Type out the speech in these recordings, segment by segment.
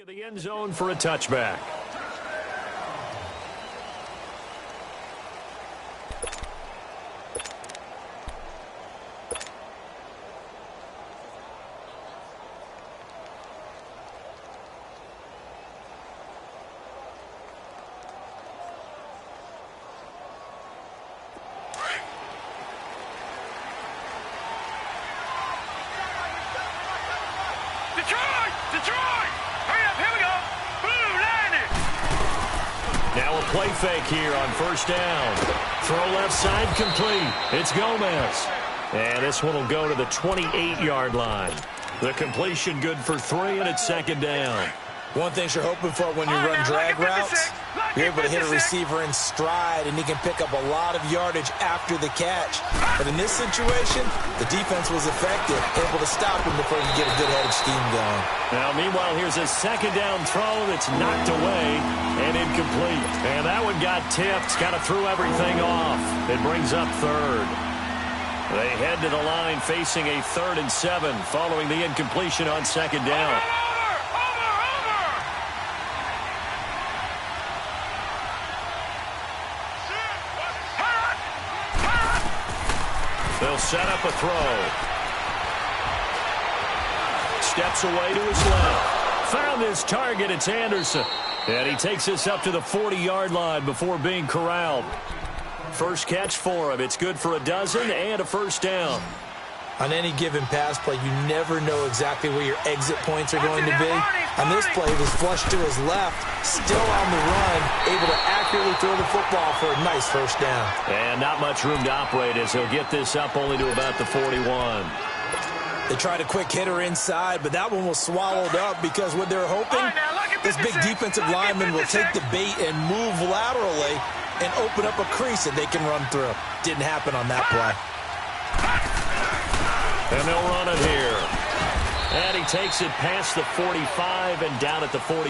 of the end zone for a touchback. Now a play fake here on first down. Throw left side complete. It's Gomez. And this one will go to the 28-yard line. The completion good for 3, and it's second down. One thing you're hoping for when you run drag routes, you're able to hit a receiver in stride, and he can pick up a lot of yardage after the catch. But in this situation, the defense was effective, able to stop him before he could get a good-headed scheme going. Now, meanwhile, here's a second down throw that's knocked away and incomplete. And that one got tipped, kind of threw everything off. It brings up third. They head to the line facing a 3rd and 7 following the incompletion on second down. They'll set up a throw. Steps away to his left. Found his target. It's Anderson. And he takes this up to the 40-yard line before being corralled. First catch for him. It's good for a dozen and a first down. On any given pass play, you never know exactly where your exit points are going to be. On this play, he was flushed to his left, still on the run, able to accurately throw the football for a nice first down. And not much room to operate as he'll get this up only to about the 41. They tried a quick hitter inside, but that one was swallowed up because what they're hoping, this big defensive lineman will take the bait and move laterally and open up a crease that they can run through. Didn't happen on that play. And they'll run it here. And he takes it past the 45 and down at the 46.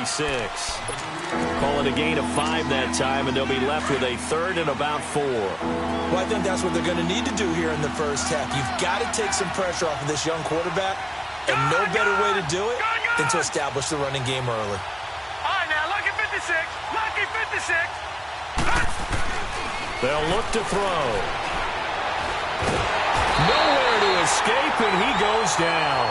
Call it a gain of 5 that time, and they'll be left with a 3rd and about 4. Well, I think that's what they're going to need to do here in the first half. You've got to take some pressure off of this young quarterback, and no better way to do it than to establish the running game early. All right, now, lucky 56. Lucky 56. They'll look to throw. Nowhere to escape, and he goes down.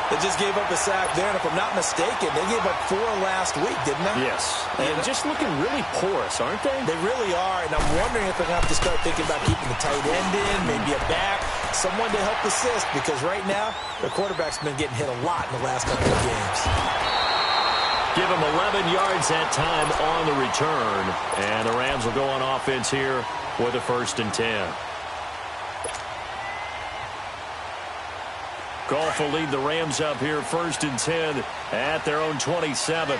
They just gave up a sack there, and if I'm not mistaken, they gave up 4 last week, didn't they? Yes. And just looking really porous, aren't they? They really are, and I'm wondering if they're going to have to start thinking about keeping the tight end in, maybe a back, someone to help assist, because right now, their quarterback's been getting hit a lot in the last couple of games. Give him 11 yards that time on the return, and the Rams will go on offense here with a 1st and 10. Goff will lead the Rams up here 1st and 10 at their own 27.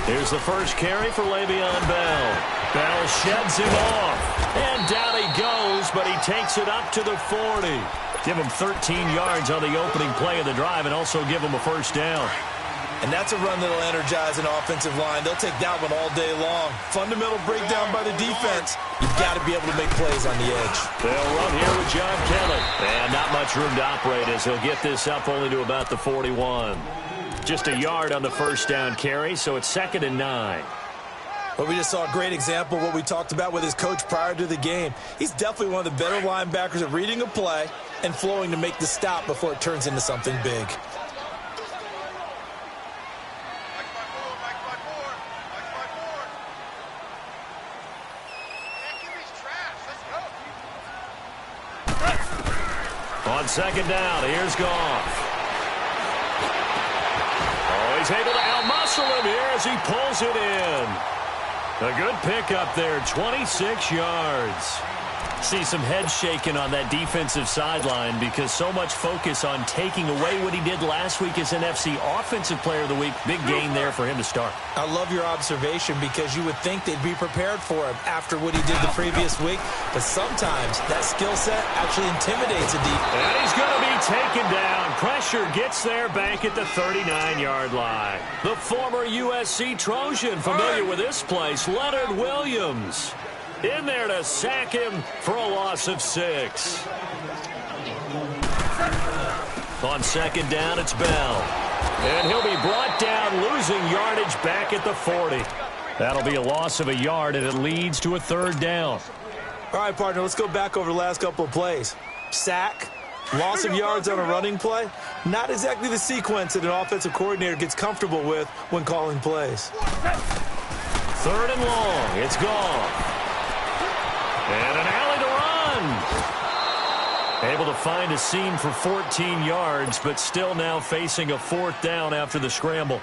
Here's the first carry for Le'Veon Bell. Bell sheds him off, and down he goes, but he takes it up to the 40. Give him 13 yards on the opening play of the drive and also give him a first down. And that's a run that'll energize an offensive line. They'll take that one all day long. Fundamental breakdown by the defense. You've got to be able to make plays on the edge. They'll run here with John Kelly. And not much room to operate as he'll get this up only to about the 41. Just a yard on the first down carry, so it's 2nd and 9. But we just saw a great example of what we talked about with his coach prior to the game. He's definitely one of the better linebackers at reading a play and flowing to make the stop before it turns into something big. On second down, here's Goff. Oh, he's able to outmuscle him here as he pulls it in. A good pickup there, 26 yards. See some head shaking on that defensive sideline because so much focus on taking away what he did last week as NFC Offensive Player of the Week. Big gain there for him to start. I love your observation because you would think they'd be prepared for him after what he did the previous week. But sometimes that skill set actually intimidates a defense. And he's going to be taken down. Pressure gets there back at the 39-yard line. The former USC Trojan familiar with this place, Leonard Williams. In there to sack him for a loss of 6. On second down, it's Bell. And he'll be brought down, losing yardage back at the 40. That'll be a loss of a yard, and it leads to a 3rd down. All right, partner, let's go back over the last couple of plays. Sack, loss of yards on a running play. Not exactly the sequence that an offensive coordinator gets comfortable with when calling plays. 3rd and long. It's gone. And an alley to run. Able to find a seam for 14 yards, but still now facing a 4th down after the scramble.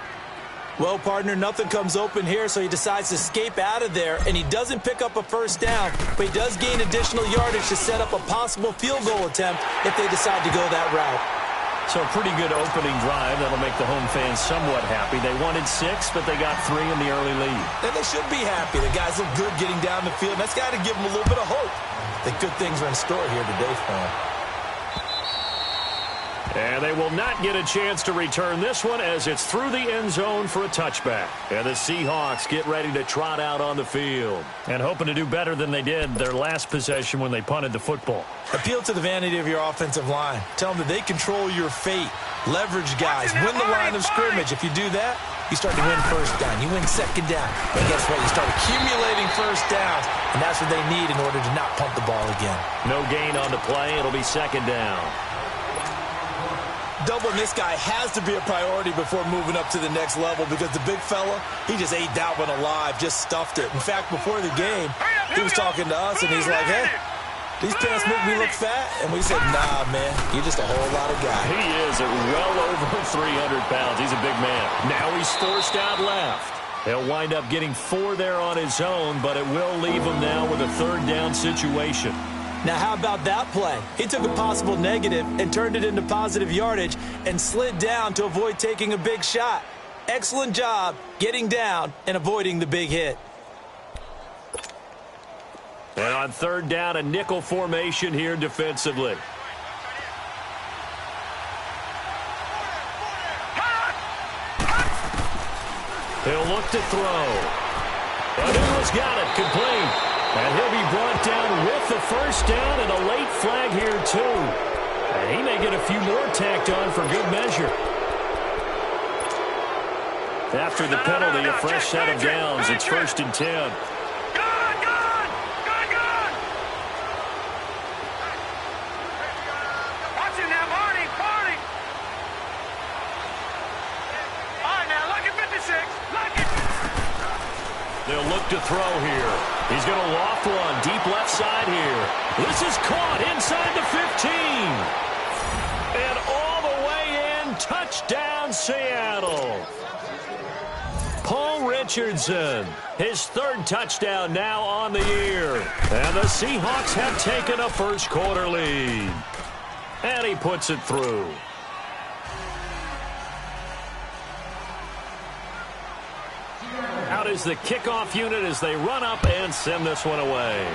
Well, partner, nothing comes open here, so he decides to escape out of there, and he doesn't pick up a 1st down, but he does gain additional yardage to set up a possible field goal attempt if they decide to go that route. So a pretty good opening drive. That'll make the home fans somewhat happy. They wanted 6, but they got 3 in the early lead. And they should be happy. The guys look good getting down the field. That's got to give them a little bit of hope that good things are in store here today for them. And they will not get a chance to return this one as it's through the end zone for a touchback. And the Seahawks get ready to trot out on the field and hoping to do better than they did their last possession when they punted the football. Appeal to the vanity of your offensive line. Tell them that they control your fate. Leverage guys. Win the line of scrimmage. If you do that, you start to win 1st down. You win 2nd down. And guess what? You start accumulating 1st downs, and that's what they need in order to not punt the ball again. No gain on the play. It'll be 2nd down. Doubling this guy has to be a priority before moving up to the next level because the big fella, he just ate that one alive, just stuffed it. In fact, before the game, he was talking to us, and he's like, hey, these pants make me look fat. And we said, nah, man, you're just a whole lot of guy. He is at well over 300 pounds. He's a big man. Now he's forced out left. He'll wind up getting 4 there on his own, but it will leave him now with a 3rd down situation. Now, how about that play? He took a possible negative and turned it into positive yardage and slid down to avoid taking a big shot. Excellent job getting down and avoiding the big hit. And on 3rd down, a nickel formation here defensively. He'll look to throw. And Eagles got it complete. And he'll be brought down with the 1st down and a late flag here, too. And he may get a few more tacked on for good measure. After the penalty, a fresh set of downs. It's 1st and 10. They'll look to throw here. He's going to loft one deep left side here. This is caught inside the 15. And all the way in, touchdown Seattle. Paul Richardson, his 3rd touchdown now on the year. And the Seahawks have taken a 1st quarter lead. And he puts it through. Out is the kickoff unit as they run up and send this one away.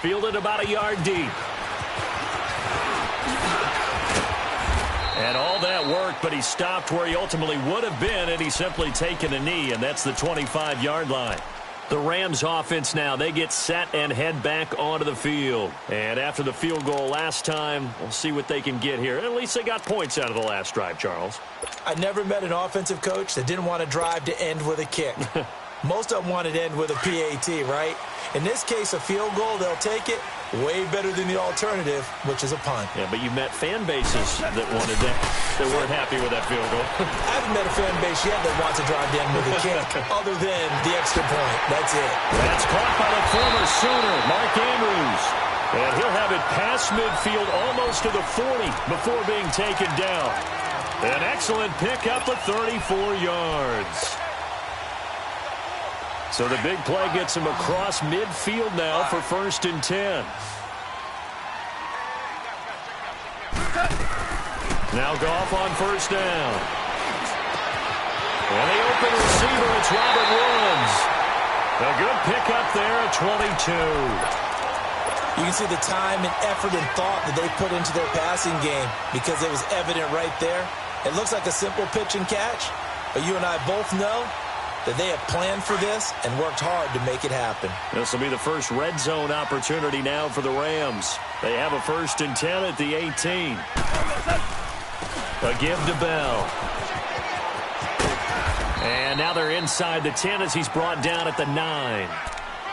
Fielded about a yard deep. And all that work, but he stopped where he ultimately would have been had he simply taken a knee, and that's the 25-yard line. The Rams offense now, they get set and head back onto the field. And after the field goal last time, we'll see what they can get here. At least they got points out of the last drive, Charles. I never met an offensive coach that didn't want a drive to end with a kick. Most of them wanted to end with a PAT, right? In this case, a field goal, they'll take it. Way better than the alternative, which is a punt. Yeah, but you met fan bases that wanted that, that weren't happy with that field goal. I haven't met a fan base yet that wants to drive down with a kick, other than the extra point. That's it. That's caught by the former Sooner, Mark Andrews. And he'll have it past midfield almost to the 40 before being taken down. An excellent pickup of 34 yards. So the big play gets him across midfield now for 1st and 10. Now Goff on 1st down. And the open receiver, it's Robert Woods. A good pickup there at 22. You can see the time and effort and thought that they put into their passing game because it was evident right there. It looks like a simple pitch and catch, but you and I both know that they have planned for this and worked hard to make it happen. This will be the first red zone opportunity now for the Rams. They have a 1st and 10 at the 18. A give to Bell. And now they're inside the 10 as he's brought down at the 9.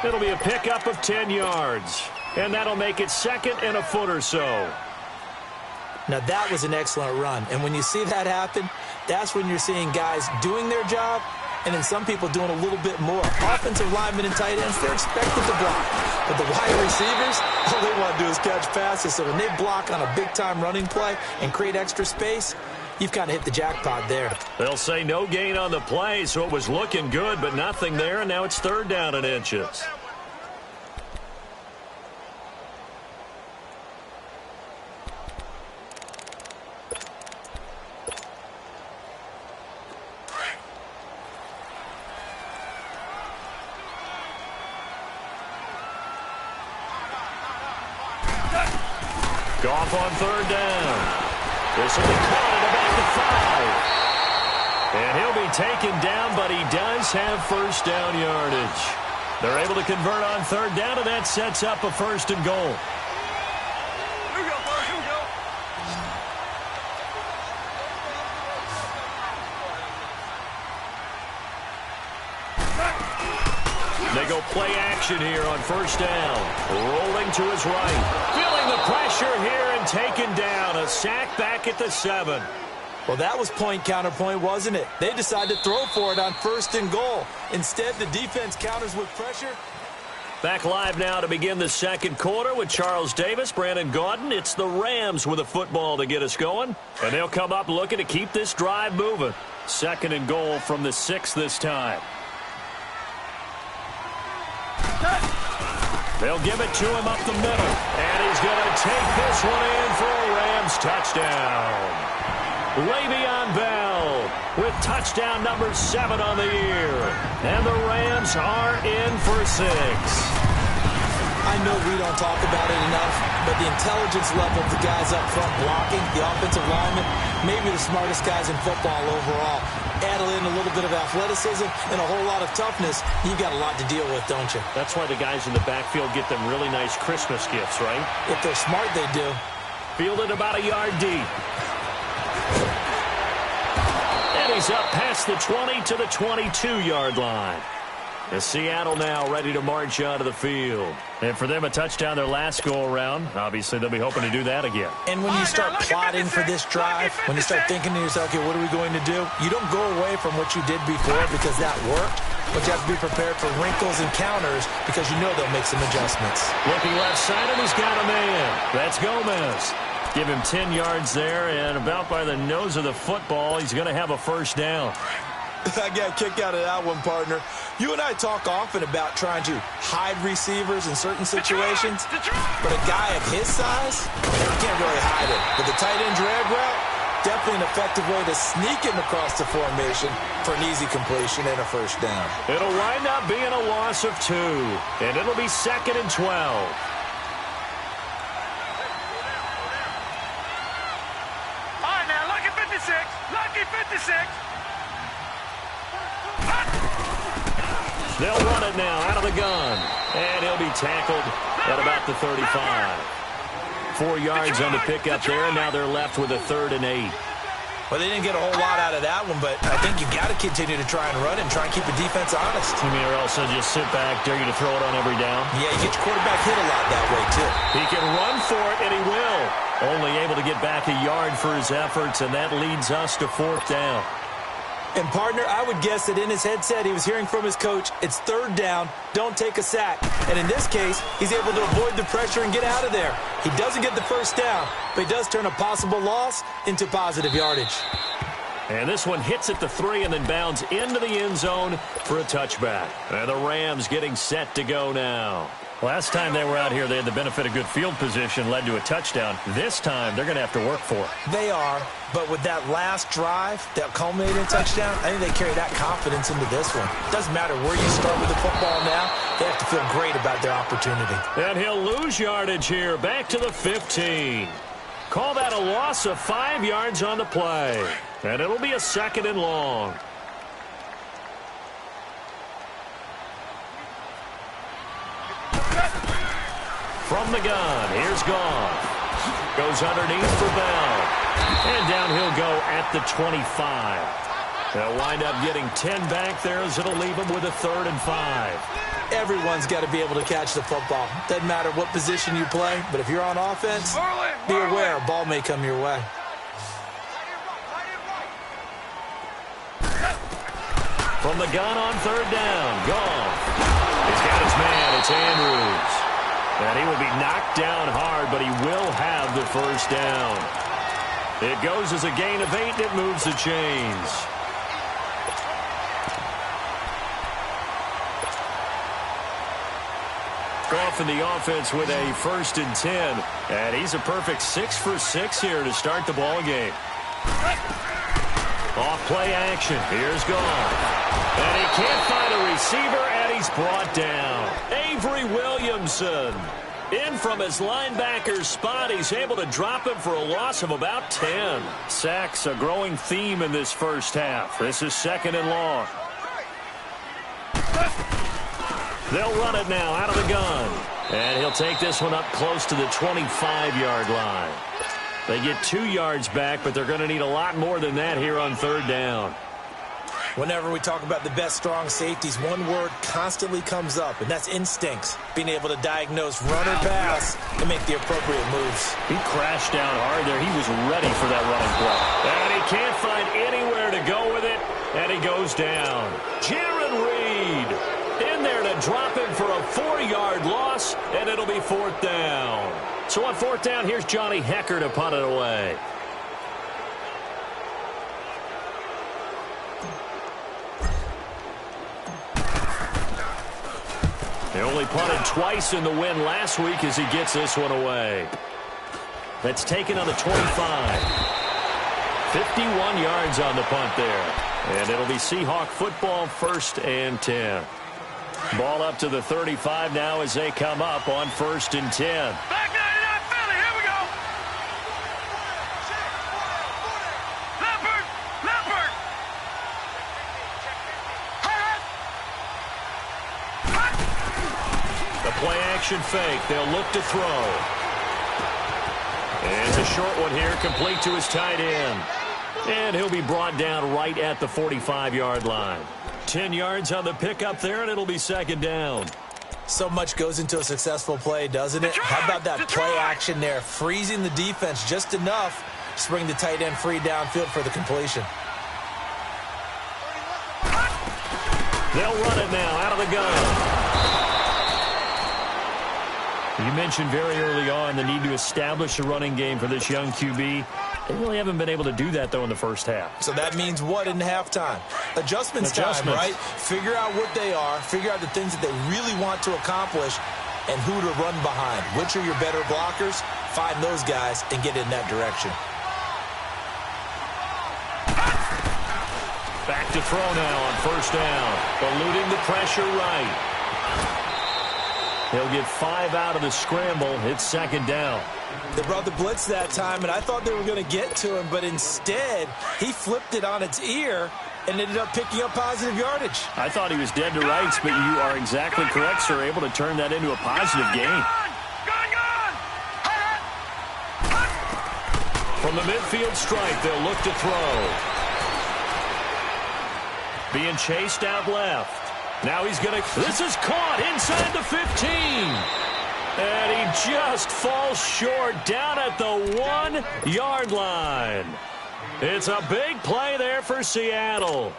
It'll be a pickup of 10 yards. And that'll make it 2nd and a foot or so. Now, that was an excellent run. And when you see that happen, that's when you're seeing guys doing their job and then some people doing a little bit more. Offensive linemen and tight ends, they're expected to block. But the wide receivers, all they want to do is catch passes. So when they block on a big-time running play and create extra space, you've kind of hit the jackpot there. They'll say no gain on the play, so it was looking good, but nothing there, and now it's 3rd down and inches. Goff on 3rd down. This will be caught at about the 5. And he'll be taken down, but he does have 1st down yardage. They're able to convert on 3rd down, and that sets up a 1st and goal. Here we go, boys. Here we go. They go play action here on 1st down. Rolling to his right. Feeling the pressure here and taken down. A sack back at the 7. Well, that was point counterpoint, wasn't it? They decided to throw for it on 1st and goal. Instead, the defense counters with pressure. Back live now to begin the 2nd quarter with Charles Davis, Brandon Gaudin. It's the Rams with a football to get us going. And they'll come up looking to keep this drive moving. 2nd and goal from the 6 this time. They'll give it to him up the middle. And he's going to take this one in for a Rams touchdown. Le'Veon Bell with touchdown number 7 on the year. And the Rams are in for 6. I know we don't talk about it enough, but the intelligence level of the guys up front blocking, the offensive linemen, maybe the smartest guys in football overall. Add in a little bit of athleticism and a whole lot of toughness, you've got a lot to deal with, don't you? That's why the guys in the backfield get them really nice Christmas gifts, right? If they're smart, they do. Fielded about a yard deep. And he's up past the 20 to the 22-yard line. As Seattle now ready to march onto the field. And for them, a touchdown their last go-around. Obviously, they'll be hoping to do that again. And when you start plotting for this drive, when you start thinking to yourself, okay, what are we going to do? You don't go away from what you did before because that worked, but you have to be prepared for wrinkles and counters because you know they'll make some adjustments. Looking left side, and he's got a man. That's Gomez. Give him 10 yards there, and about by the nose of the football, he's going to have a 1st down. I got a kick out of that one, partner. You and I talk often about trying to hide receivers in certain situations, but a guy of his size, you can't really hide it. But the tight end drag route, definitely an effective way to sneak him across the formation for an easy completion and a 1st down. It'll wind up being a loss of 2, and it'll be 2nd and 12. All right, now, lucky 56. Lucky 56. They'll run it now out of the gun. And he'll be tackled at about the 35. 4 yards on the pickup there, and now they're left with a 3rd and 8. Well, they didn't get a whole lot out of that one, but I think you got to continue to try and run it and try and keep the defense honest. You mean, or else they'll just sit back, dare you to throw it on every down? Yeah, you get your quarterback hit a lot that way, too. He can run for it, and he will. Only able to get back a yard for his efforts, and that leads us to 4th down. And, partner, I would guess that in his headset he was hearing from his coach, it's 3rd down, don't take a sack. And in this case, he's able to avoid the pressure and get out of there. He doesn't get the 1st down, but he does turn a possible loss into positive yardage. And this one hits at the 3 and then bounds into the end zone for a touchback. And the Rams getting set to go now. Last time they were out here, they had the benefit of good field position, led to a touchdown. This time, they're going to have to work for it. They are, but with that last drive, that culminating touchdown, I think they carry that confidence into this one. Doesn't matter where you start with the football now, they have to feel great about their opportunity. And he'll lose yardage here, back to the 15. Call that a loss of 5 yards on the play. And it'll be a 2nd and long. From the gun, here's Goff. Goes underneath for Bell. And down he'll go at the 25. They'll wind up getting 10 back there as it'll leave them with a 3rd and 5. Everyone's got to be able to catch the football. Doesn't matter what position you play, but if you're on offense, be aware a ball may come your way. From the gun on 3rd down, Goff. He's got his man, it's Andrews. And he will be knocked down hard, but he will have the 1st down. It goes as a gain of 8, and it moves the chains. Goff in the offense with a 1st and 10. And he's a perfect 6 for 6 here to start the ball game. Off play action. Here's Goff. And he can't find a receiver, and he's brought down. Avery Williamson. In from his linebacker spot, he's able to drop him for a loss of about 10. Sacks a growing theme in this first half. This is 2nd and long. They'll run it now out of the gun. And he'll take this one up close to the 25-yard line. They get 2 yards back, but they're going to need a lot more than that here on 3rd down. Whenever we talk about the best strong safeties, one word constantly comes up, and that's instincts. Being able to diagnose run or pass and make the appropriate moves. He crashed down hard there. He was ready for that running play. And he can't find anywhere to go with it, and he goes down. Jaron Reed in there to drop him for a 4-yard loss, and it'll be 4th down. So on 4th down, here's Johnny Hecker to punt it away. They only punted twice in the win last week as he gets this one away. That's taken on the 25. 51 yards on the punt there. And it'll be Seahawk football, 1st and 10. Ball up to the 35 now as they come up on 1st and 10. Back 99 Philly, here we go. Leopard. The play action fake. They'll look to throw. And it's a short one here, complete to his tight end. And he'll be brought down right at the 45-yard line. 10 yards on the pickup there, and it'll be 2nd down. So much goes into a successful play, doesn't it? How about that play action there? Freezing the defense just enough to bring the tight end free downfield for the completion. They'll run it now out of the gun. You mentioned very early on the need to establish a running game for this young QB. They really haven't been able to do that, though, in the first half. So that means what in halftime? Adjustments time, right? Figure out what they are, figure out the things that they really want to accomplish, and who to run behind. Which are your better blockers? Find those guys and get in that direction. Back to throw now on 1st down. Eluding the pressure right. He'll get 5 out of the scramble. It's 2nd down. They brought the blitz that time, and I thought they were going to get to him, but instead, he flipped it on its ear and ended up picking up positive yardage. I thought he was dead to rights, but you are exactly correct, sir. Able to turn that into a positive gain. From the midfield stripe, they'll look to throw. Being chased out left. Now he's going to... This is caught inside the 15. And he just falls short down at the 1-yard line. It's a big play there for Seattle.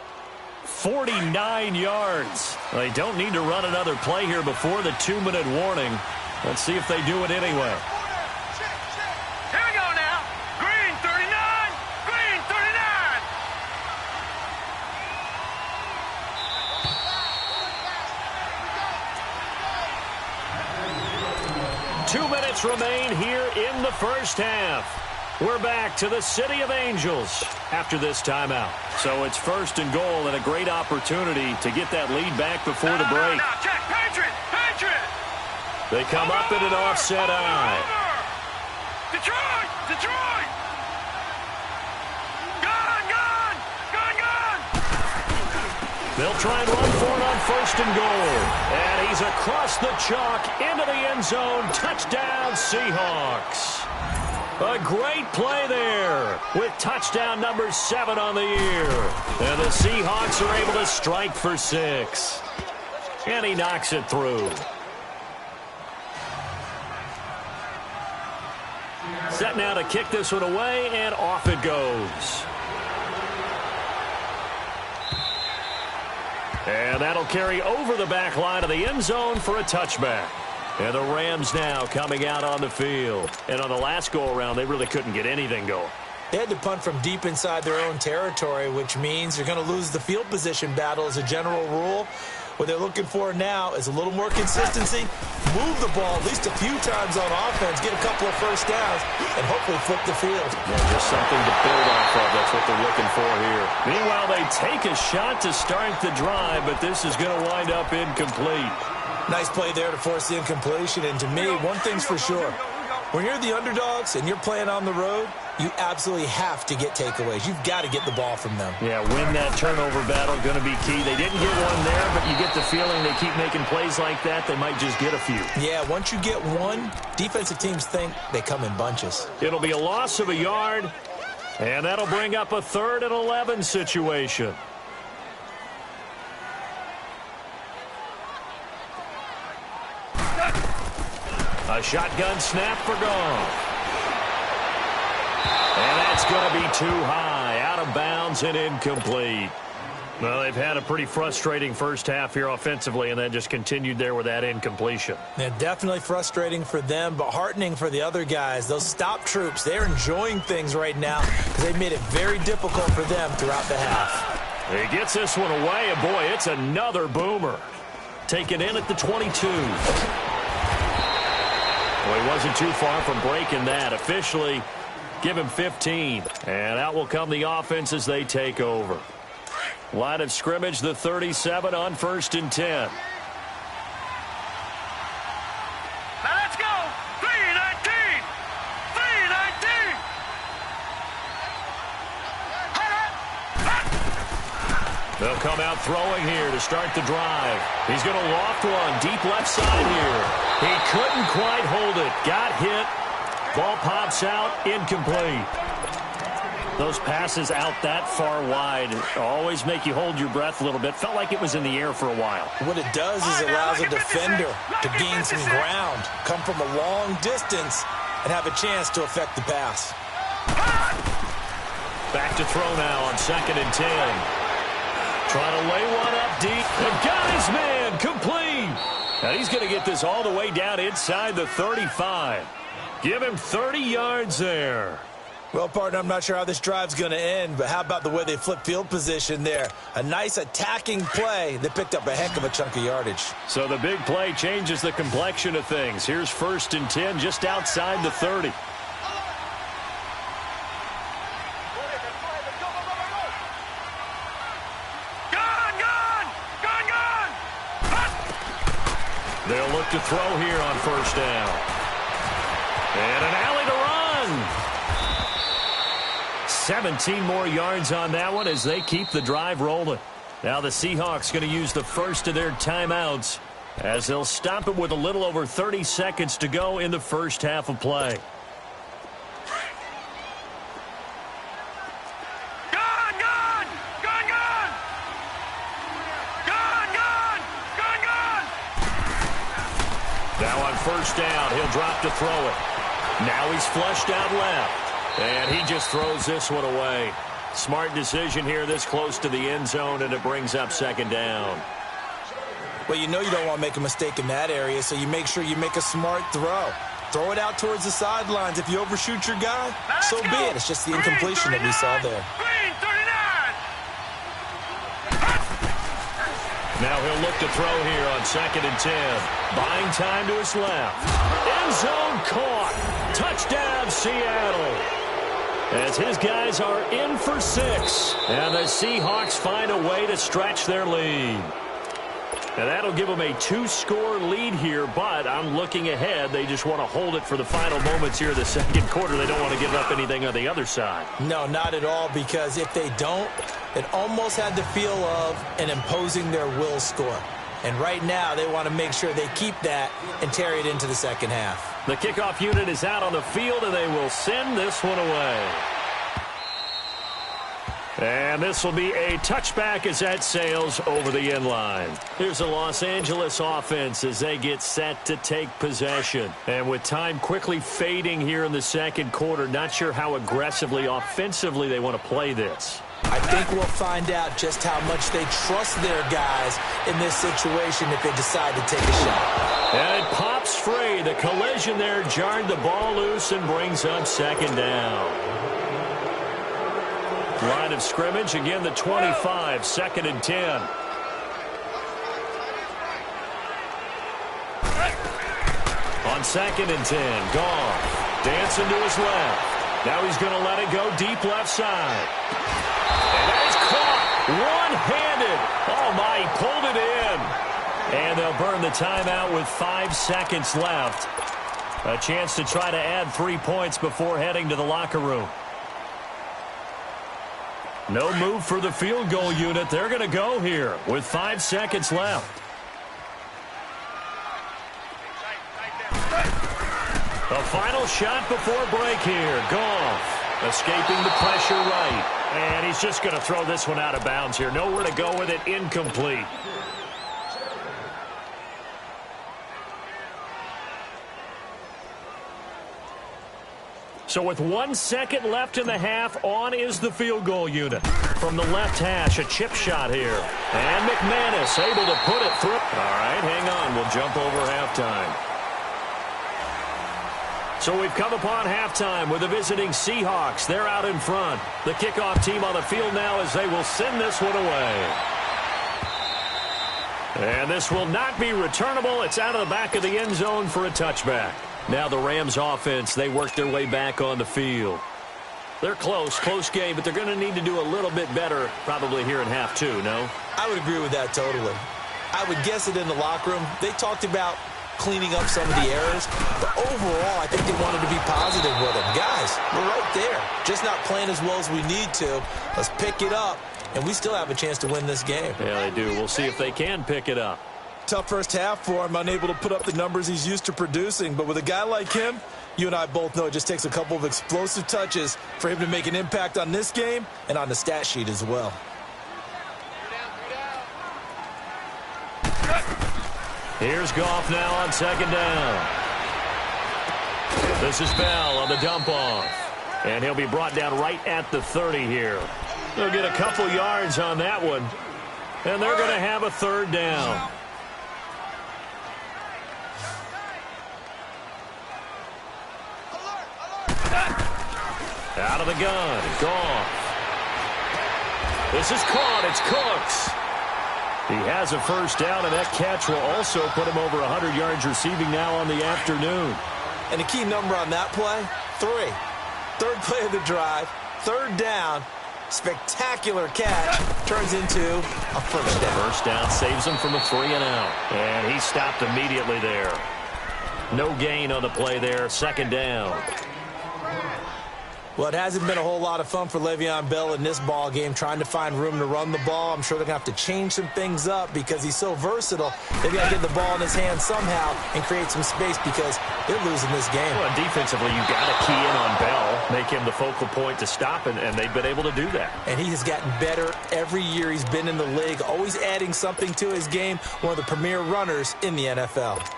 49 yards. They don't need to run another play here before the 2-minute warning. Let's see if they do it anyway. Here we go now. Green 39. Green 39. 2 minutes remain here in the first half. We're back to the City of Angels after this timeout. So it's 1st and goal and a great opportunity to get that lead back before the break. Now, check. Patriot. They come up in an offset eye. Detroit. Gun. They'll try and run for it on 1st and goal. And he's across the chalk into the end zone. Touchdown, Seahawks. A great play there with touchdown number 7 on the year. And the Seahawks are able to strike for 6. And he knocks it through. Set now to kick this one away, and off it goes. And that'll carry over the back line of the end zone for a touchback. And the Rams now coming out on the field. And on the last go-around, they really couldn't get anything going. They had to punt from deep inside their own territory, which means you're going to lose the field position battle as a general rule. What they're looking for now is a little more consistency, move the ball at least a few times on offense, get a couple of first downs, and hopefully flip the field. Yeah, just something to build off of. That's what they're looking for here. Meanwhile, they take a shot to start the drive, but this is going to wind up incomplete. Nice play there to force the incompletion, and to me, one thing's for sure. When you're the underdogs and you're playing on the road, you absolutely have to get takeaways. You've got to get the ball from them. Yeah, win that turnover battle, going to be key. They didn't get one there, but you get the feeling they keep making plays like that, they might just get a few. Yeah, once you get one, defensive teams think they come in bunches. It'll be a loss of a yard, and that'll bring up a 3rd and 11 situation. A shotgun snap for Goff. And that's going to be too high, out of bounds and incomplete. Well, they've had a pretty frustrating first half here offensively, and then just continued there with that incompletion. Yeah, definitely frustrating for them, but heartening for the other guys. Those stop troops, they're enjoying things right now because they've made it very difficult for them throughout the half. He gets this one away, and boy, it's another boomer. Taken in at the 22. Well, he wasn't too far from breaking that. Officially, give him 15. And out will come the offense as they take over. Line of scrimmage, the 37 on 1st and 10. Now let's go. 3-19. 3-19. They'll come out throwing here to start the drive. He's going to loft one deep left side here. He couldn't quite hold it. Got hit. Ball pops out. Incomplete. Those passes out that far wide always make you hold your breath a little bit. Felt like it was in the air for a while. What it does is it allows a defender to gain some ground, come from a long distance, and have a chance to affect the pass. Back to throw now on 2nd and 10. Trying to lay one up deep. And got his man. Complete. And he's going to get this all the way down inside the 35. Give him 30 yards there. Well, partner, I'm not sure how this drive's going to end, but how about the way they flip field position there? A nice attacking play that picked up a heck of a chunk of yardage. So the big play changes the complexion of things. Here's 1st and 10 just outside the 30. They'll look to throw here on 1st down. And an alley to run. 17 more yards on that one as they keep the drive rolling. Now the Seahawks going to use the first of their timeouts as they'll stop it with a little over 30 seconds to go in the first half of play. Now on 1st down, he'll drop to throw it. Now he's flushed out left. And he just throws this one away. Smart decision here this close to the end zone, and it brings up 2nd down. Well, you know you don't want to make a mistake in that area, so you make sure you make a smart throw. Throw it out towards the sidelines. If you overshoot your guy, so be it. It's just the incompletion that we saw there. Now he'll look to throw here on 2nd and 10. Buying time to his left. End zone caught. Touchdown, Seattle. As his guys are in for 6. And the Seahawks find a way to stretch their lead. And that'll give them a 2-score lead here, but I'm looking ahead. They just want to hold it for the final moments here in the second quarter. They don't want to give up anything on the other side. No, not at all, because if they don't, it almost had the feel of an imposing their will score. And right now, they want to make sure they keep that and carry it into the second half. The kickoff unit is out on the field, and they will send this one away. And this will be a touchback as that sails over the end line. Here's the Los Angeles offense as they get set to take possession. And with time quickly fading here in the second quarter, not sure how aggressively, offensively they want to play this. I think we'll find out just how much they trust their guys in this situation if they decide to take a shot. And it pops free. The collision there jarred the ball loose and brings up second down. Line of scrimmage, again the 25, 2nd and 10. On 2nd and 10, Goff dancing to his left. Now he's going to let it go deep left side. And that is caught one-handed. Oh my, he pulled it in. And they'll burn the timeout with 5 seconds left. A chance to try to add 3 points before heading to the locker room. No move for the field goal unit. They're going to go here with 5 seconds left. The final shot before break here. Goff escaping the pressure right. And he's just going to throw this one out of bounds here. Nowhere to go with it. Incomplete. So with 1 second left in the half, on is the field goal unit. From the left hash, a chip shot here. And McManus able to put it through. All right, hang on. We'll jump over halftime. So we've come upon halftime with the visiting Seahawks. They're out in front. The kickoff team on the field now as they will send this one away. And this will not be returnable. It's out of the back of the end zone for a touchback. Now the Rams offense, they work their way back on the field. They're close game, but they're going to need to do a little bit better probably here in half two, no? I would agree with that totally. I would guess it in the locker room. They talked about cleaning up some of the errors, but overall I think they wanted to be positive with them. Guys, we're right there. Just not playing as well as we need to. Let's pick it up, and we still have a chance to win this game. Yeah, they do. We'll see if they can pick it up. Tough first half for him, unable to put up the numbers he's used to producing. But with a guy like him, you and I both know it just takes a couple of explosive touches for him to make an impact on this game and on the stat sheet as well. Here's Goff now on 2nd down. This is Bell on the dump off. And he'll be brought down right at the 30 here. They'll get a couple yards on that one. And they're going to have a 3rd down. Out of the gun, Goff. This is caught. It's Cooks. He has a 1st down, and that catch will also put him over 100 yards receiving now on the afternoon. And the key number on that play, 3. 3rd play of the drive, 3rd down, spectacular catch, turns into a 1st down. 1st down saves him from a 3 and out. And he stopped immediately there. No gain on the play there, 2nd down. Well, it hasn't been a whole lot of fun for Le'Veon Bell in this ball game, trying to find room to run the ball. I'm sure they're going to have to change some things up because he's so versatile. They've got to get the ball in his hands somehow and create some space because they're losing this game. Well, defensively, you've got to key in on Bell, make him the focal point to stop, and they've been able to do that. And he has gotten better every year he's been in the league, always adding something to his game, one of the premier runners in the NFL.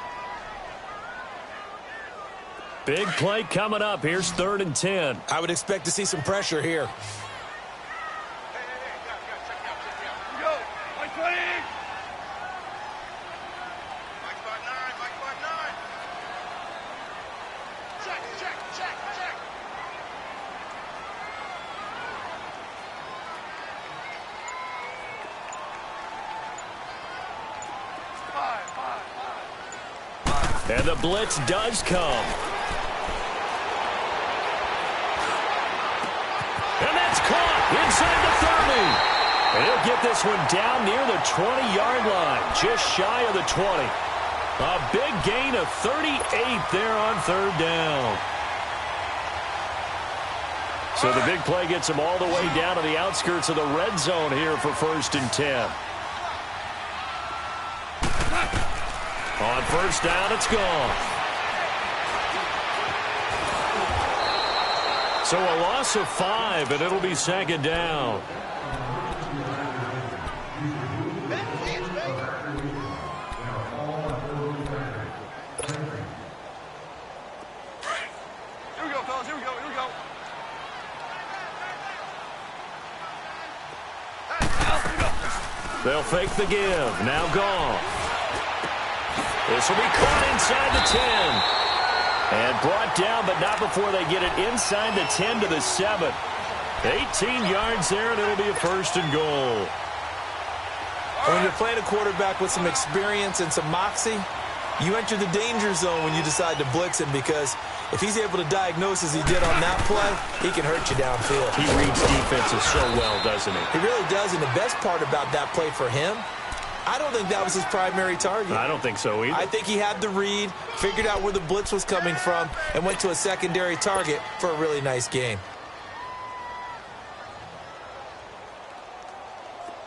Big play coming up. Here's 3rd and 10. I would expect to see some pressure here. And the blitz does come. And that's caught inside the 30. And he'll get this one down near the 20-yard line, just shy of the 20. A big gain of 38 there on third down. So the big play gets him all the way down to the outskirts of the red zone here for 1st and 10. On first down, it's gone. So a loss of 5, and it'll be 2nd down. They'll fake the give. Now Goff. This will be caught inside the 10. And brought down, but not before they get it inside the 10 to the 7. 18 yards there, and it'll be a 1st and goal. When you're playing a quarterback with some experience and some moxie, you enter the danger zone when you decide to blitz him, because if he's able to diagnose as he did on that play, he can hurt you downfield. He reads defenses so well, doesn't he? He really does, and the best part about that play for him, I don't think that was his primary target. I don't think so either. I think he had the read, figured out where the blitz was coming from, and went to a secondary target for a really nice gain.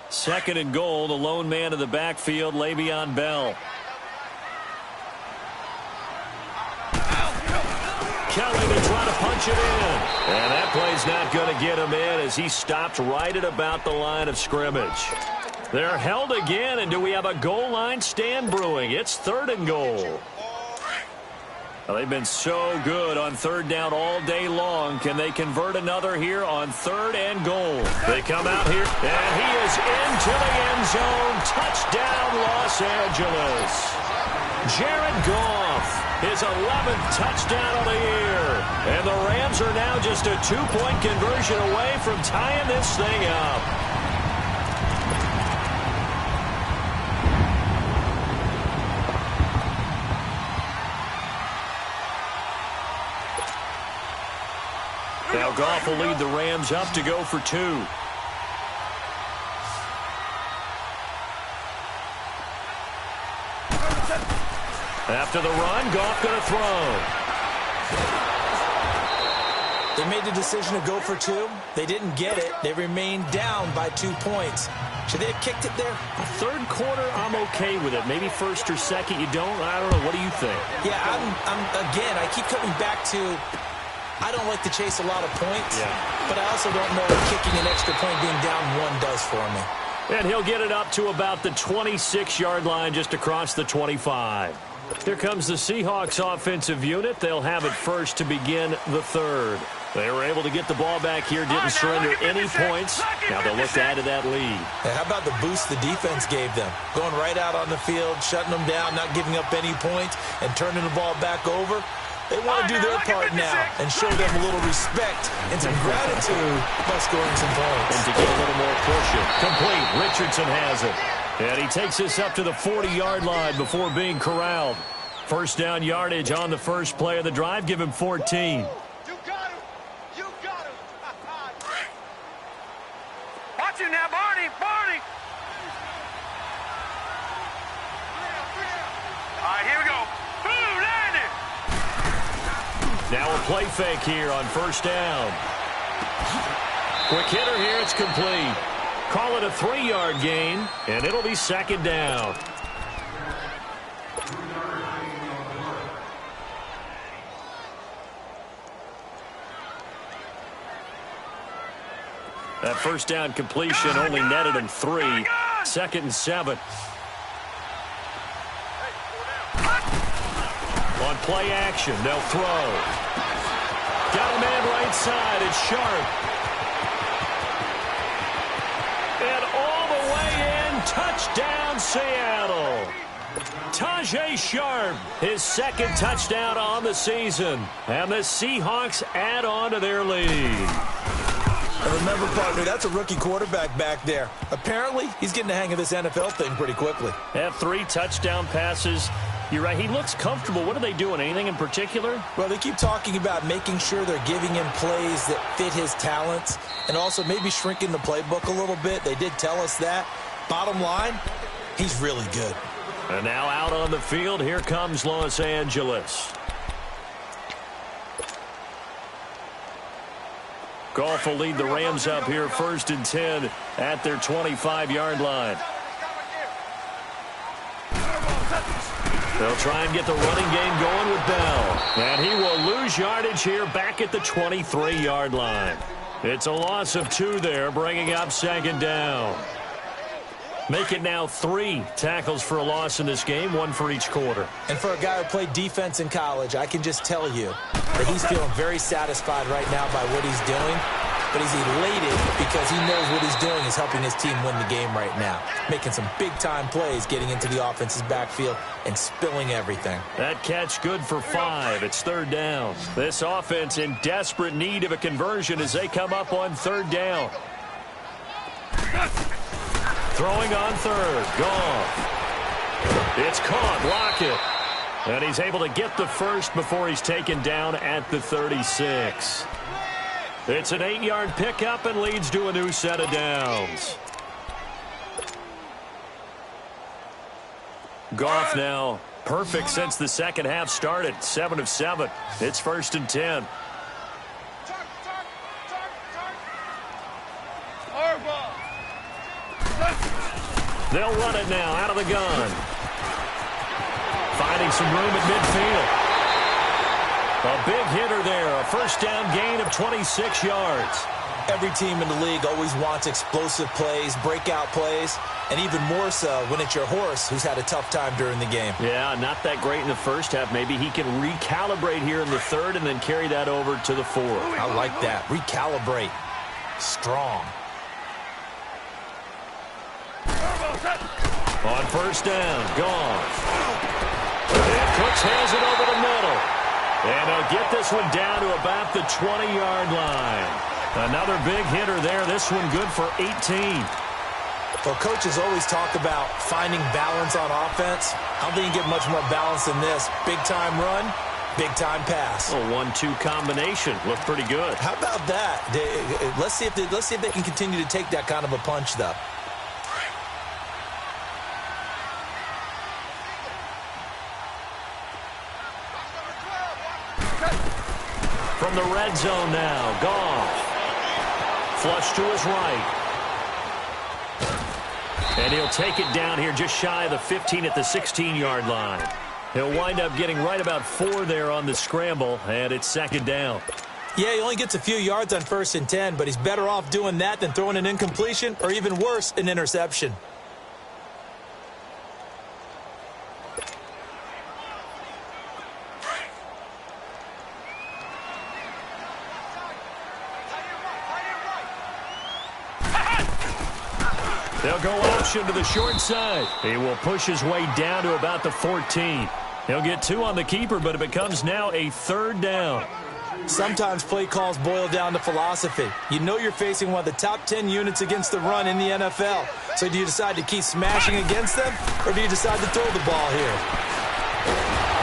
2nd and goal, the lone man in the backfield, Le'Veon Bell. Kelly to try to punch it in. And that play's not going to get him in as he stopped right at about the line of scrimmage. They're held again, and do we have a goal line stand brewing? It's 3rd and goal. Well, they've been so good on 3rd down all day long. Can they convert another here on 3rd and goal? They come out here, and he is into the end zone. Touchdown, Los Angeles. Jared Goff. His 11th touchdown of the year. And the Rams are now just a 2-point conversion away from tying this thing up. Now Goff will lead the Rams up to go for 2. After the run, Goff going to throw. They made the decision to go for 2. They didn't get it. They remained down by 2 points. Should they have kicked it there? Third quarter, I'm okay with it. Maybe 1st or 2nd, you don't. I don't know. What do you think? Yeah, again, I keep coming back to, I don't like to chase a lot of points, but I also don't know what kicking an extra point being down 1 does for me. And he'll get it up to about the 26-yard line, just across the 25. Here comes the Seahawks offensive unit. They'll have it first to begin the 3rd. They were able to get the ball back here, didn't surrender any points. Now they'll look to add to that lead. Hey, how about the boost the defense gave them? Going right out on the field, shutting them down, not giving up any points, and turning the ball back over. They want to do their part now and show them a little respect and some gratitude by scoring some points. And to get a little more pushing. Complete. Richardson has it. And he takes this up to the 40-yard line before being corralled. 1st down yardage on the first play of the drive. Give him 14. You got him. You got him. Watch him now, Barney. Barney. All right, here we go. Boom, landed. Now a play fake here on 1st down. Quick hitter here. It's complete. Call it a 3-yard gain, and it'll be 2nd down. That 1st down completion only netted him 3. 2nd and 7. On play action, they'll throw. Got a man right side. It's Sharp. And all the way in, touchdown Seattle. Tajay Sharp, his 2nd touchdown on the season. And the Seahawks add on to their lead. And remember, partner, that's a rookie quarterback back there. Apparently, he's getting the hang of this NFL thing pretty quickly. Have 3 touchdown passes You're right. He looks comfortable. What are they doing? Anything in particular? Well, they keep talking about making sure they're giving him plays that fit his talents and also maybe shrinking the playbook a little bit. They did tell us that. Bottom line, he's really good. And now out on the field, here comes Los Angeles. Goff will lead the Rams up here 1st and 10 at their 25-yard line. They'll try and get the running game going with Bell. And he will lose yardage here back at the 23-yard line. It's a loss of 2 there, bringing up 2nd down. Make it now 3 tackles for a loss in this game, 1 for each quarter. And for a guy who played defense in college, I can just tell you that he's feeling very satisfied right now by what he's doing. But he's elated because he knows what he's doing is helping his team win the game right now. Making some big-time plays, getting into the offense's backfield and spilling everything. That catch good for 5. It's 3rd down. This offense in desperate need of a conversion as they come up on 3rd down. Throwing on 3rd. Goff. It's caught. Lockett. And he's able to get the first before he's taken down at the 36. It's an 8-yard pickup and leads to a new set of downs. Goff now perfect since the second half started. 7 of 7. It's 1st and 10. They'll run it now out of the gun. Finding some room at midfield. A big hitter there. A 1st down gain of 26 yards. Every team in the league always wants explosive plays, breakout plays, and even more so when it's your horse who's had a tough time during the game. Yeah, not that great in the first half. Maybe he can recalibrate here in the 3rd and then carry that over to the 4th. I like that. Recalibrate. Strong. On 1st down, Goff. And Cooks has it over the middle. And he'll get this one down to about the 20-yard line. Another big hitter there. This one good for 18. Well, coaches always talk about finding balance on offense. I don't think you can get much more balance than this. Big-time run, big-time pass. A 1-2 combination. Looked pretty good. How about that? Let's see if they can continue to take that kind of a punch, though. From the red zone now, Goff. Flush to his right. And he'll take it down here just shy of the 15 at the 16-yard line. He'll wind up getting right about 4 there on the scramble, and it's 2nd down. Yeah, he only gets a few yards on 1st and 10, but he's better off doing that than throwing an incompletion or even worse, an interception. They'll go option to the short side. He will push his way down to about the 14. He'll get 2 on the keeper, but it becomes now a 3rd down. Sometimes play calls boil down to philosophy. You know you're facing one of the top 10 units against the run in the NFL. So do you decide to keep smashing against them, or do you decide to throw the ball here?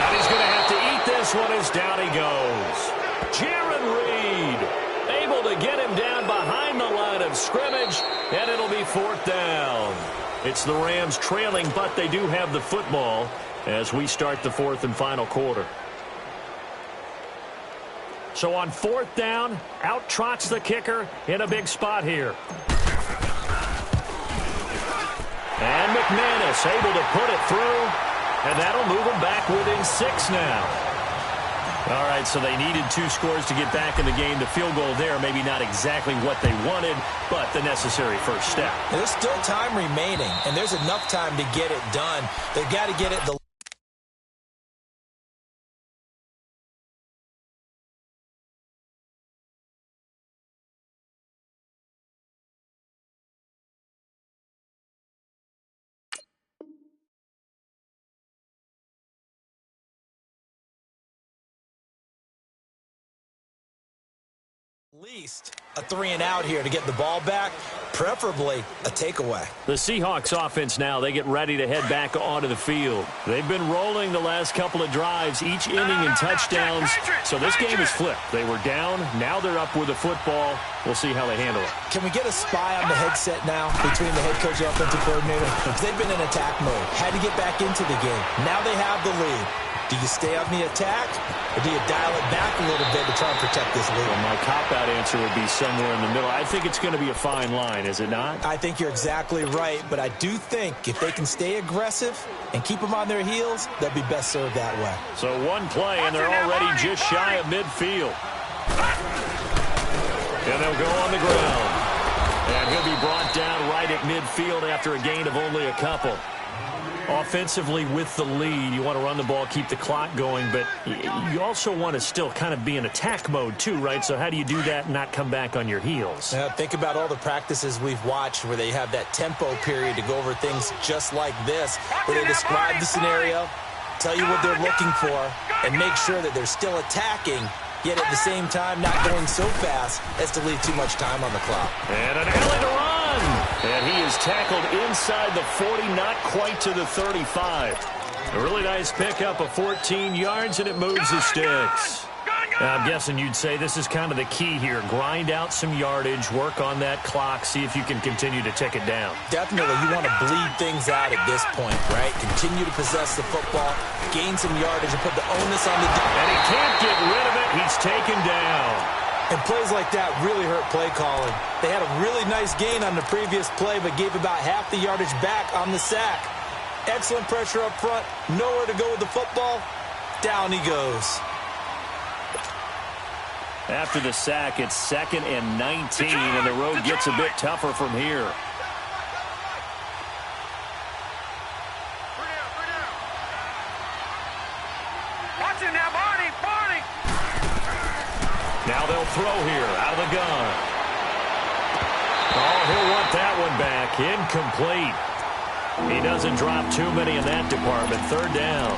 And he's going to have to eat this one as down he goes. Jaron Reed able to get him down behind the line of scrimmage, and it'll be 4th down. It's the Rams trailing, but they do have the football as we start the 4th and final quarter. So on 4th down, out trots the kicker in a big spot here. And McManus able to put it through, and that'll move them back within 6 now. All right, so they needed 2 scores to get back in the game. The field goal there, maybe not exactly what they wanted, but the necessary first step. There's still time remaining, and there's enough time to get it done. They've got to get it the least a 3 and out here to get the ball back. preferably a takeaway. The Seahawks offense now, they get ready to head back onto the field. They've been rolling the last couple of drives, each inning in touchdowns. So this game is flipped. They were down. Now they're up with the football. We'll see how they handle it. Can we get a spy on the headset now between the head coach and offensive coordinator? They've been in attack mode. Had to get back into the game. Now they have the lead. Do you stay on the attack, or do you dial it back a little bit to try and protect this lead? Well, my cop-out answer would be somewhere in the middle. I think it's going to be a fine line, is it not? I think you're exactly right, but I do think if they can stay aggressive and keep them on their heels, they'll be best served that way. So one play, and they're already just shy of midfield. And they'll go on the ground. And he'll be brought down right at midfield after a gain of only a couple. Offensively with the lead, you want to run the ball, keep the clock going, but you also want to still kind of be in attack mode too, right? So how do you do that and not come back on your heels? Think about all the practices we've watched where they have that tempo period to go over things just like this, where they describe the scenario, tell you what they're looking for, and make sure that they're still attacking, yet at the same time not going so fast as to leave too much time on the clock. And an alley to run. And he is tackled inside the 40, not quite to the 35. A really nice pickup of 14 yards, and it moves the sticks. Now, I'm guessing you'd say this is kind of the key here. Grind out some yardage, work on that clock, see if you can continue to tick it down. Definitely, you want to bleed things out at this point, right? Continue to possess the football, gain some yardage, and put the onus on the defense. And he can't get rid of it. He's taken down. And plays like that really hurt play calling. They had a really nice gain on the previous play, but gave about half the yardage back on the sack. Excellent pressure up front. Nowhere to go with the football. Down he goes. After the sack, it's 2nd and 19, and the road gets a bit tougher from here. Watch it now, Barney, Barney. Now they'll throw here out of the gun. Oh, he'll want that one back. Incomplete. He doesn't drop too many in that department. 3rd down.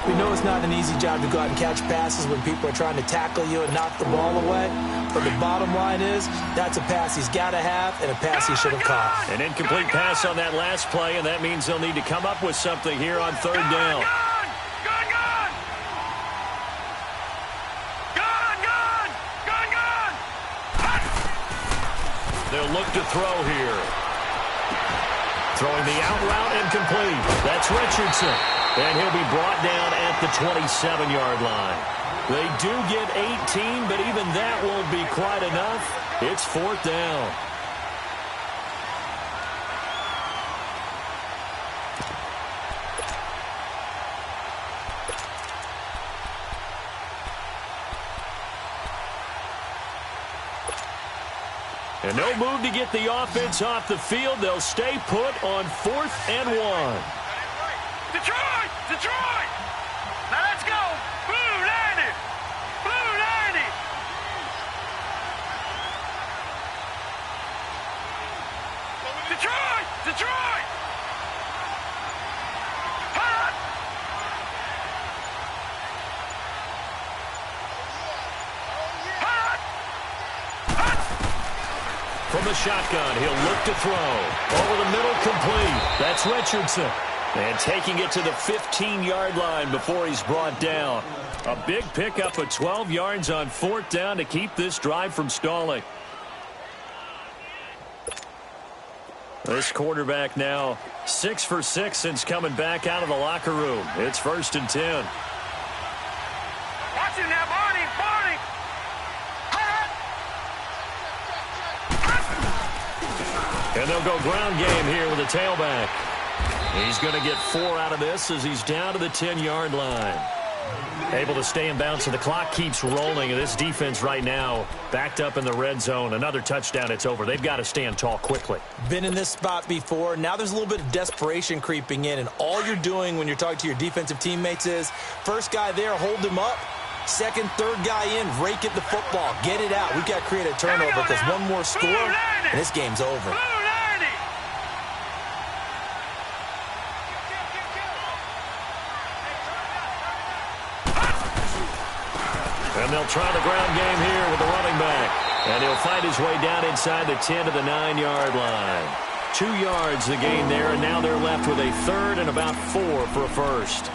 We know it's not an easy job to go out and catch passes when people are trying to tackle you and knock the ball away. But the bottom line is that's a pass he's got to have and a pass he should have caught. An incomplete pass on that last play, and that means they'll need to come up with something here on 3rd down. They'll look to throw here. Throwing the out route incomplete. That's Richardson. And he'll be brought down at the 27-yard line. They do get 18, but even that won't be quite enough. It's 4th down. And no move to get the offense off the field. They'll stay put on 4th and 1. Detroit! Detroit! Now let's go! Blue 90! Blue 90! Detroit! Detroit! Hot! Hot! Hot! From the shotgun, he'll look to throw. Over the middle, complete. That's Richardson. And taking it to the 15-yard line before he's brought down. A big pickup of 12 yards on 4th down to keep this drive from stalling. This quarterback now 6 for 6 since coming back out of the locker room. It's 1st and 10. Watch it now, Barney! Barney! And they'll go ground game here with a tailback. He's going to get 4 out of this as he's down to the 10-yard line. Able to stay in bounds, so the clock keeps rolling. And this defense right now backed up in the red zone. Another touchdown, it's over. They've got to stand tall quickly. Been in this spot before. Now there's a little bit of desperation creeping in. And all you're doing when you're talking to your defensive teammates is, first guy there, hold him up. Second, third guy in, rake at the football. Get it out. We've got to create a turnover because one more score, and this game's over. And they'll try the ground game here with the running back. And he'll find his way down inside the 10 to the 9-yard line. 2 yards the gain there, and now they're left with a third and about 4 for a first.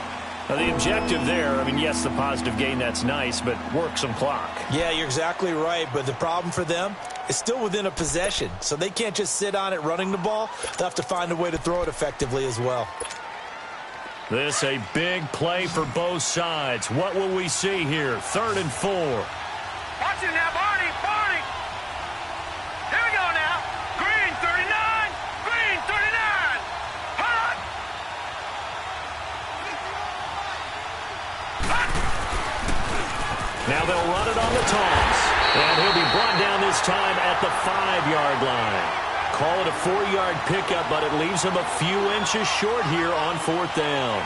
Now, the objective there, I mean, yes, the positive gain, that's nice, but work some clock. Yeah, you're exactly right, but the problem for them is still within a possession, so they can't just sit on it running the ball. They'll have to find a way to throw it effectively as well. This a big play for both sides. What will we see here? 3rd and 4. Watch it now, Barney, Barney. Here we go now. Green, 39. Green, 39. Hot. Hot. Now they'll run it on the toss. And he'll be brought down this time at the 5-yard line. Call it a 4-yard pickup, but it leaves him a few inches short here on 4th down.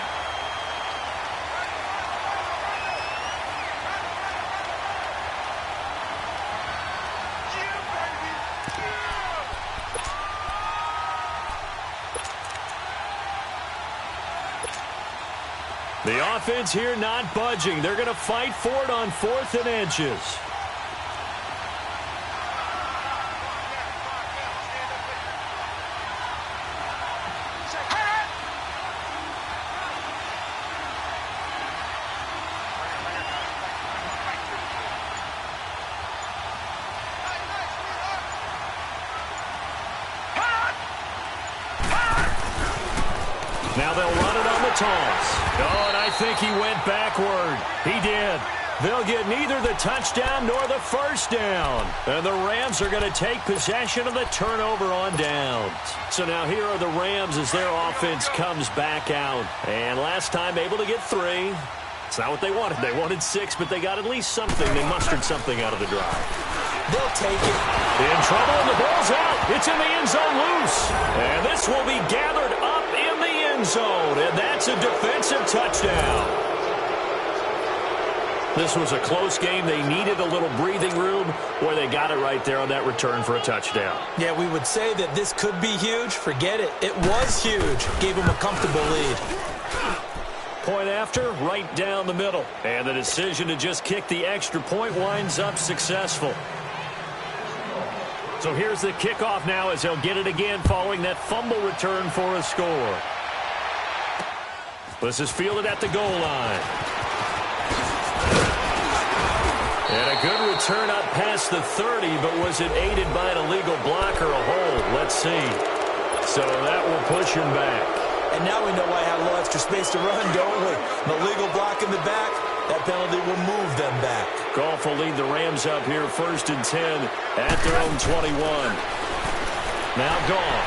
The offense here not budging. They're going to fight for it on 4th and inches. Now they'll run it on the toss. Oh, and I think he went backward. He did. They'll get neither the touchdown nor the first down. And the Rams are going to take possession of the turnover on downs. So now here are the Rams as their offense comes back out. And last time able to get 3. It's not what they wanted. They wanted 6, but they got at least something. They mustered something out of the drive. They'll take it. In trouble, and the ball's out. It's in the end zone loose. And this will be gathered up in the end zone. And that's a defensive touchdown. This was a close game. They needed a little breathing room where they got it right there on that return for a touchdown. Yeah, we would say that this could be huge. Forget it. It was huge. Gave them a comfortable lead. Point after, right down the middle. And the decision to just kick the extra point winds up successful. So here's the kickoff now as they'll get it again following that fumble return for a score. This is fielded at the goal line. And a good return up past the 30, but was it aided by an illegal block or a hold? Let's see. So that will push him back. And now we know why I had a little extra space to run, don't we? An illegal block in the back. That penalty will move them back. Goff will lead the Rams up here 1st and 10 at their own 21. Now Goff.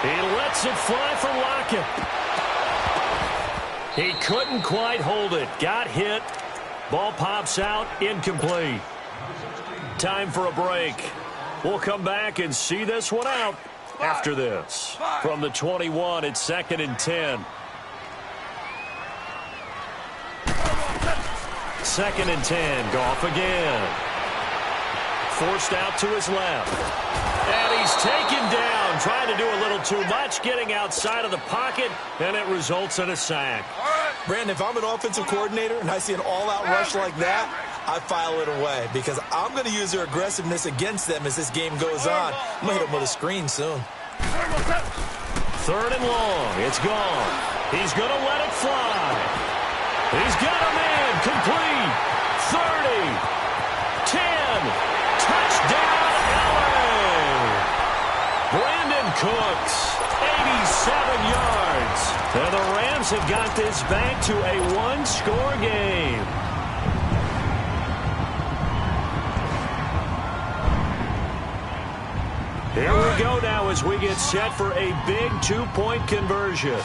He lets it fly for Lockett. He couldn't quite hold it. Got hit. Ball pops out. Incomplete. Time for a break. We'll come back and see this one out after this. From the 21, it's 2nd and 10. 2nd and 10. Goff again. Forced out to his left. And he's taken down. Trying to do a little too much. Getting outside of the pocket. And it results in a sack. Brandon, if I'm an offensive coordinator and I see an all-out rush like that, I file it away because I'm going to use their aggressiveness against them as this game goes on. I'm going to hit them with a screen soon. 3rd and long. It's gone. He's going to let it fly. He's got a man. Complete. 30. 10. Touchdown, LA. Brandon Cooks. 87 yards. And the Rams have got this back to a 1-score game. Here we go now as we get set for a big 2-point conversion.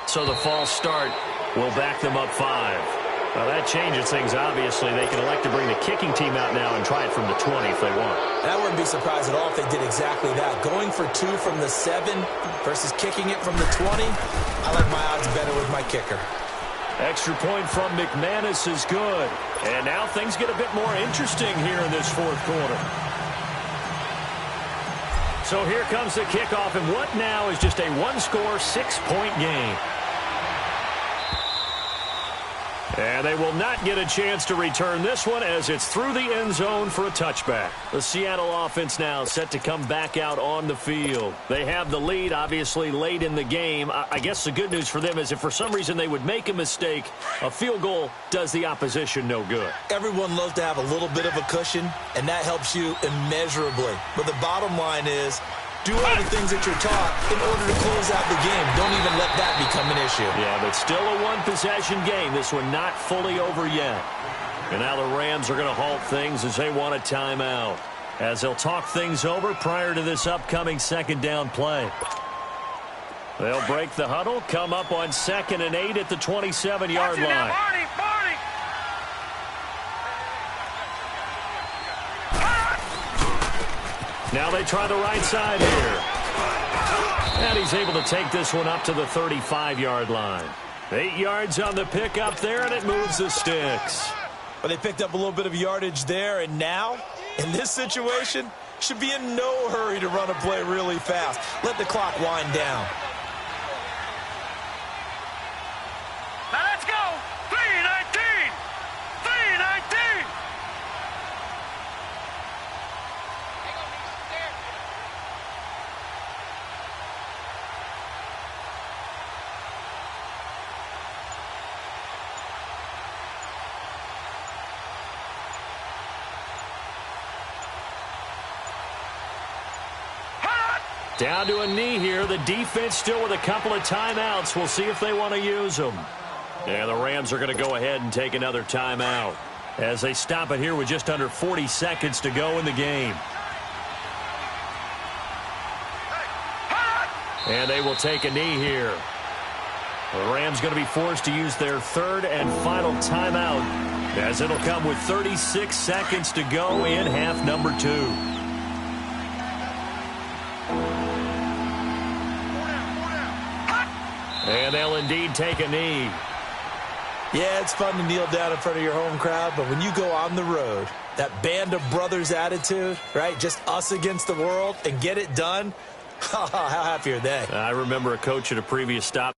So the false start will back them up 5. Now that changes things, obviously. They can elect to bring the kicking team out now and try it from the 20 if they want. And I wouldn't be surprised at all if they did exactly that. Going for 2 from the 7 versus kicking it from the 20. I like my odds better with my kicker. Extra point from McManus is good. And now things get a bit more interesting here in this 4th quarter. So here comes the kickoff, and what now is just a 1-score, 6-point game. And they will not get a chance to return this one as it's through the end zone for a touchback. The Seattle offense now set to come back out on the field. They have the lead, obviously, late in the game. I guess the good news for them is if for some reason they would make a mistake, a field goal does the opposition no good. Everyone loves to have a little bit of a cushion, and that helps you immeasurably. But the bottom line is, do all the things that you're taught in order to close out the game. Don't even let that become an issue. Yeah, but still a one-possession game. This one not fully over yet. And now the Rams are going to halt things as they want a timeout, as they'll talk things over prior to this upcoming second down play. They'll break the huddle, come up on 2nd and 8 at the 27-yard line. Now they try the right side here. And he's able to take this one up to the 35-yard line. 8 yards on the pickup there, and it moves the sticks. But they picked up a little bit of yardage there, and now, in this situation, should be in no hurry to run a play really fast. Let the clock wind down. Now let's go. 3:19. 3:19. Down to a knee here. The defense still with a couple of timeouts. We'll see if they want to use them. And the Rams are going to go ahead and take another timeout as they stop it here with just under 40 seconds to go in the game. And they will take a knee here. The Rams going to be forced to use their third and final timeout as it'll come with 36 seconds to go in half number 2. And they'll indeed take a knee. Yeah, it's fun to kneel down in front of your home crowd, but when you go on the road, that band of brothers attitude, right, just us against the world and get it done, how happy are they? I remember a coach at a previous stop